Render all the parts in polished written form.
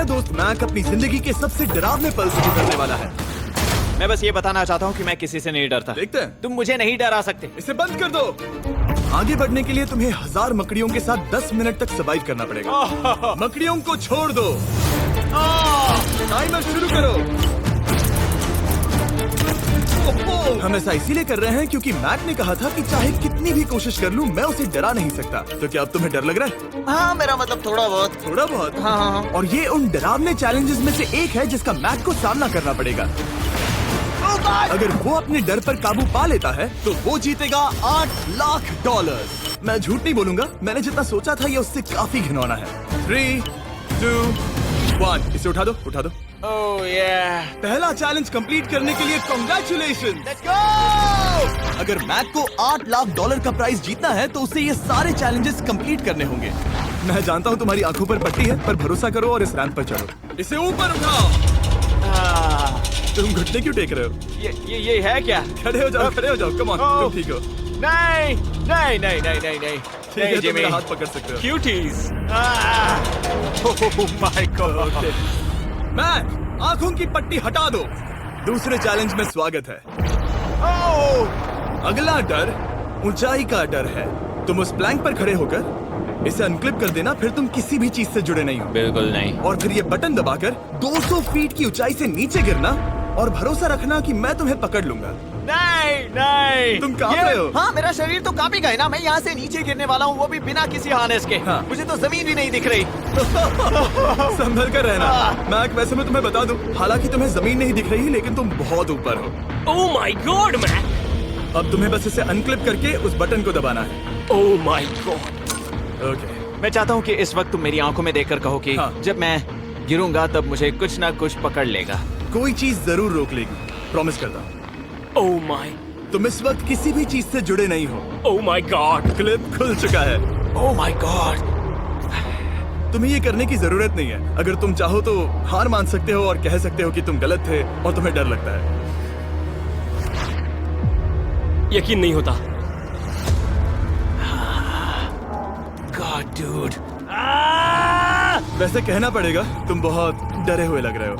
दोस्त मैक अपनी जिंदगी के सबसे डरावने पल से गुजरने वाला है। मैं बस ये बताना चाहता हूँ कि मैं किसी से नहीं डरता। देखते हैं। तुम मुझे नहीं डरा सकते। इसे बंद कर दो। आगे बढ़ने के लिए तुम्हें 1000 मकड़ियों के साथ 10 मिनट तक सर्वाइव करना पड़ेगा। मकड़ियों को छोड़ दो। टाइमर शुरू करो। हम ऐसा इसीलिए कर रहे हैं क्योंकि मैक ने कहा था कि चाहे कितनी भी कोशिश कर लूं मैं उसे डरा नहीं सकता। तो क्या अब तुम्हें डर लग रहा है? हाँ, मेरा मतलब थोड़ा बहुत। थोड़ा बहुत? हाँ। और ये उन डरावने चैलेंजेस में से एक है जिसका मैक को सामना करना पड़ेगा। अगर वो अपने डर पर काबू पा लेता है तो वो जीतेगा $8 लाख। मैं झूठ नहीं बोलूंगा, मैंने जितना सोचा था ये उससे काफी घिनौना है। 3, 2, 1 इसे उठा दो, उठा दो। ओह yeah. पहला चैलेंज कंप्लीट करने के लिए कांग्रेचुलेशन। अगर मैक को $8 लाख का प्राइज जीतना है तो उसे ये सारे चैलेंजेस कंप्लीट करने होंगे। मैं जानता हूँ तुम्हारी आंखों पर पट्टी है, पर भरोसा करो और इस रैंप पर चढ़ो। इसे ऊपर उठाओ। तुम घुटने क्यों टेक रहे हो? ये है क्या? खड़े हो जाओ, खड़े हो जाओ। कम ऑन, तुम ठीक हो? नहीं नहीं नहीं नहीं नहीं नहीं ठीक है, तुम मेरा हाथ पकड़ सकते हो। Cuties. Oh my god. Mac, आंखों की पट्टी हटा दो। दूसरे चैलेंज में स्वागत है। अगला डर ऊंचाई का डर है। तुम उस प्लैंक पर खड़े होकर इसे अनक्लिप कर देना, फिर तुम किसी भी चीज से जुड़े नहीं हो। बिल्कुल नहीं। और फिर ये बटन दबाकर 200 फीट की ऊंचाई से नीचे गिरना और भरोसा रखना कि मैं तुम्हें पकड़ लूंगा। नहीं नहीं। तुम कांप रहे हो। हाँ, मेरा शरीर तो कांपेगा ही ना। मैं यहाँ से नीचे गिरने वाला हूँ, वो भी बिना किसी हार्नेस के। हाँ। मुझे तो जमीन भी नहीं दिख रही। संभल कर रहना। मैक, वैसे मैं तुम्हें बता दूं, हालांकि तुम्हें जमीन नहीं दिख रही लेकिन तुम बहुत ऊपर हो। Oh my god Mac. अब तुम्हें बस इसे अनक्लिप करके उस बटन को दबाना है। ओह माय गॉड। ओके। मैं चाहता हूँ कि इस वक्त तुम मेरी आंखों में देखकर कहो कि हाँ। जब मैं गिरूंगा तब मुझे कुछ ना कुछ पकड़ लेगा। कोई चीज जरूर रोक लेगी, प्रॉमिस करता हूँ। Oh my. तुम इस वक्त किसी भी चीज से जुड़े नहीं हो। Oh my God. क्लिप खुल चुका है। ओह माय गॉड। तुम्हें ये करने की जरूरत नहीं है। अगर तुम चाहो तो हार मान सकते हो और कह सकते हो कि तुम गलत थे और तुम्हें डर लगता है। यकीन नहीं होता। God dude. वैसे कहना पड़ेगा तुम बहुत डरे हुए लग रहे हो।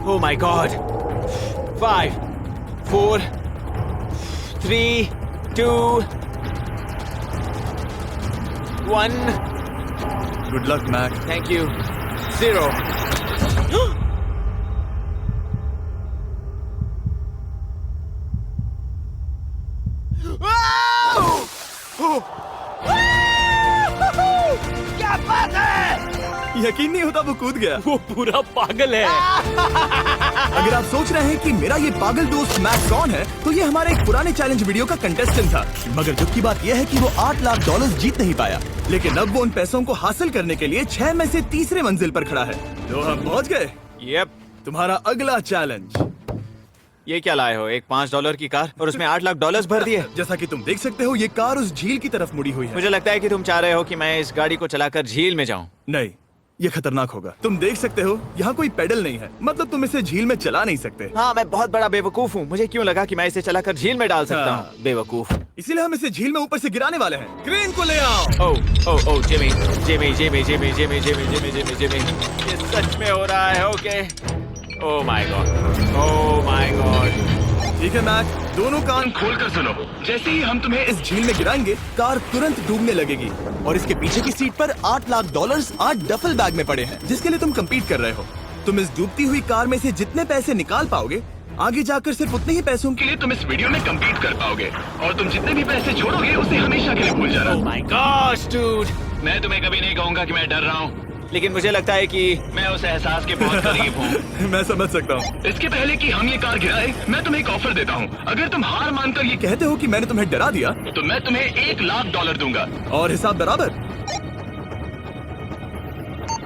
Oh my god. 5, 4, 3, 2, 1। Good luck Mac. Thank you. 0। क्या बात है? यकीन नहीं होता वो कूद गया। वो पूरा पागल है। अगर आप सोच रहे हैं कि मेरा ये पागल दोस्त मैक कौन है, तो ये हमारे एक पुराने चैलेंज वीडियो का कंटेस्टेंट था। मगर दुख की बात यह है कि वो $8 लाख जीत नहीं पाया। लेकिन अब वो उन पैसों को हासिल करने के लिए 6 में से तीसरे मंजिल पर खड़ा है। तो हम पहुंच गए। यप। तुम्हारा अगला चैलेंज। ये क्या लाए हो? एक $5 की कार और उसमें $8 लाख भर दिए। जैसा कि तुम देख सकते हो, ये कार उस झील की तरफ मुड़ी हुई है। मुझे लगता है कि तुम चाह रहे हो कि मैं इस गाड़ी को चलाकर झील में जाऊं। नहीं, ये खतरनाक होगा। तुम देख सकते हो यहाँ कोई पेडल नहीं है, मतलब तुम इसे झील में चला नहीं सकते। हाँ, मैं बहुत बड़ा बेवकूफ हूँ। मुझे क्यों लगा कि मैं इसे चलाकर झील में डाल सकता हाँ। हूँ? बेवकूफ। इसीलिए हम इसे झील में ऊपर से गिराने वाले हैं। क्रेन को ले आओ। Oh Jimmy Jimmy Jimmy Jimmy Jimmy Jimmy Jimmy Jimmy Jimmy, ये सच में हो रहा है? Okay. Oh my god. Oh my god. ठीक है मैक, दोनों कान खोलकर सुनो। जैसे ही हम तुम्हें इस झील में गिराएंगे, कार तुरंत डूबने लगेगी और इसके पीछे की सीट पर $8 लाख 8 डफल बैग में पड़े हैं, जिसके लिए तुम कम्पीट कर रहे हो। तुम इस डूबती हुई कार में से जितने पैसे निकाल पाओगे, आगे जाकर सिर्फ उतने ही पैसों के लिए तुम इस वीडियो में कम्पीट कर पाओगे। और तुम जितने भी पैसे छोड़ोगे उसे हमेशा के लिए भूल जाना। Oh my gosh dude. मैं तुम्हें कभी नहीं कहूंगा कि मैं डर रहा हूँ। लेकिन मुझे लगता है कि मैं उस एहसास के बहुत करीब हूँ। मैं समझ सकता हूँ। इसके पहले कि हम ये कार गिराए, मैं तुम्हें एक ऑफर देता हूँ। अगर तुम हार मानकर ये कहते हो कि मैंने तुम्हें डरा दिया, तो मैं तुम्हें $1 लाख दूंगा। और हिसाब बराबर।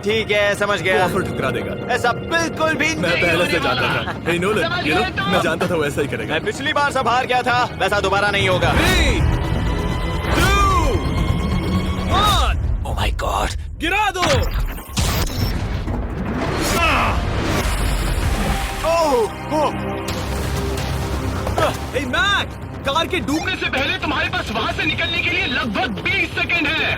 ठीक है, समझ वो गया। ऑफर ठुकरा देगा। ऐसा बिल्कुल भी मैं नहीं पहले होने से जानता वाला। था। हे नोलन, समझ ये लो, गए तो? मैं जानता था वो ऐसा ही करेगा। मैं पिछली बार सब हार गया था, वैसा दोबारा नहीं होगा। 3, 2, 1 ओह माय गॉड। गिरा दो। हे मैक, कार के डूबने से पहले तुम्हारे पास वहाँ से निकलने के लिए लगभग 20 सेकंड है।